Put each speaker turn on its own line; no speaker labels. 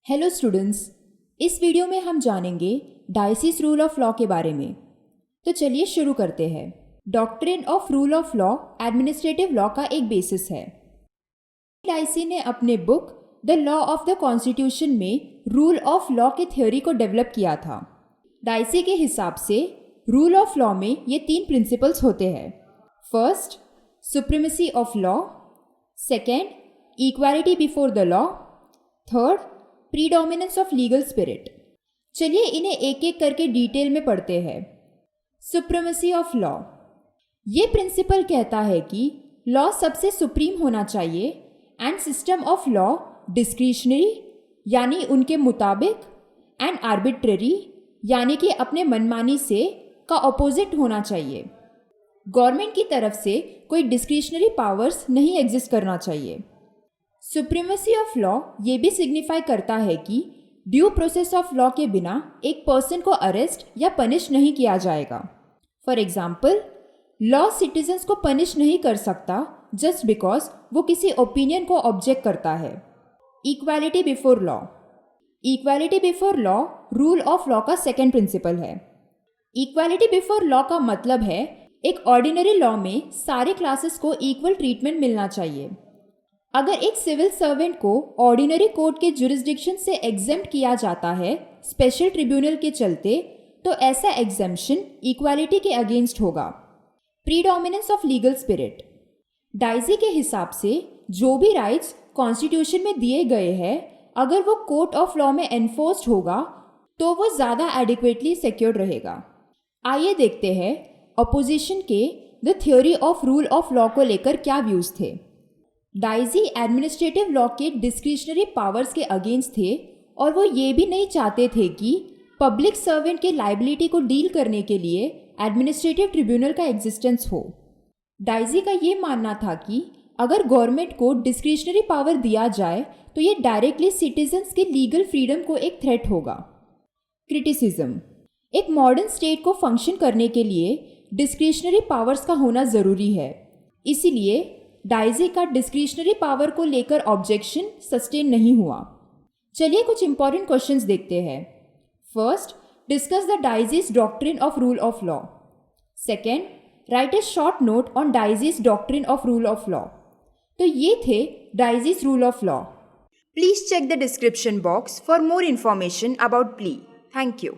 Hello students, इस video में हम जानेंगे डायसीस रूल ऑफ लॉ के बारे में। तो चलिए शुरू करते हैं। Doctrine of rule of law administrative law का एक बेसिस है। डाइसी ने अपने book the law of the constitution में रूल ऑफ लॉ के थ्योरी को डेवलप किया था। डाइसी के हिसाब से रूल ऑफ लॉ में ये 3 प्रिंसिपल्स होते हैं। First, supremacy of law. Second, equality before the law. Third, predominance of legal spirit. चलिए इन्हें एक एक करके डिटेल में पढ़ते हैं। सुप्रीमेसी ऑफ लॉ, ये प्रिंसिपल कहता है कि लॉ सबसे सुप्रीम होना चाहिए and system of law discretionary यानी उनके मुताबिक एंड आर्बिट्ररी यानी कि अपने मनमानी से का ऑपोजिट होना चाहिए। गवर्नमेंट की तरफ से कोई डिस्क्रिशनरी पावर्स नहीं एग्जिस्ट करना चाहिए। सुप्रीमेसी ऑफ लॉ ये भी सिग्निफाई करता है कि ड्यू प्रोसेस ऑफ लॉ के बिना एक पर्सन को अरेस्ट या पनिश नहीं किया जाएगा। फॉर एग्जाम्पल, लॉ सिटीजन्स को पनिश नहीं कर सकता जस्ट बिकॉज वो किसी ओपिनियन को ऑब्जेक्ट करता है। Equality before law, equality before law rule of law का सेकेंड प्रिंसिपल है। इक्वालिटी बिफोर लॉ का मतलब है एक ऑर्डिनरी लॉ में सारे क्लासेस को इक्वल ट्रीटमेंट मिलना चाहिए। अगर एक सिविल सर्वेंट को ऑर्डिनरी कोर्ट के जुरिस्डिक्शन से एग्जेम्प्ट किया जाता है स्पेशल ट्रिब्यूनल के चलते, तो ऐसा एग्जेम्पशन इक्वालिटी के अगेंस्ट होगा। Predominance of legal spirit, dicey के हिसाब से जो भी राइट्स कॉन्स्टिट्यूशन में दिए गए हैं अगर वो कोर्ट ऑफ लॉ में एनफोर्स्ड होगा तो वो ज़्यादा एडिक्वेटली सिक्योर्ड रहेगा। आइए देखते हैं अपोजिशन के the theory of rule of law को लेकर क्या व्यूज़ थे। डाइसी एडमिनिस्ट्रेटिव लॉ के डिस्क्रिशनरी पावर्स के अगेंस्ट थे और वो ये भी नहीं चाहते थे कि पब्लिक सर्वेंट के लाइबिलिटी को डील करने के लिए एडमिनिस्ट्रेटिव ट्रिब्यूनल का एग्जिस्टेंस हो। डाइसी का ये मानना था कि अगर गवर्नमेंट को डिस्क्रिशनरी पावर दिया जाए तो ये डायरेक्टली सिटीजन्स के लीगल फ्रीडम को एक थ्रेट होगा। क्रिटिसिज्म, एक मॉडर्न स्टेट को फंक्शन करने के लिए डिस्क्रिशनरी पावर्स का होना ज़रूरी है, इसीलिए डाइसी का डिस्क्रिशनरी पावर को लेकर ऑब्जेक्शन सस्टेन नहीं हुआ। चलिए कुछ इंपॉर्टेंट क्वेश्चंस देखते हैं। First, discuss the Dicey's doctrine of rule of law. Second, write a short note on Dicey's doctrine of rule of law. तो ये थे Dicey's rule of law. Please check the description box for more information about plea. Thank you.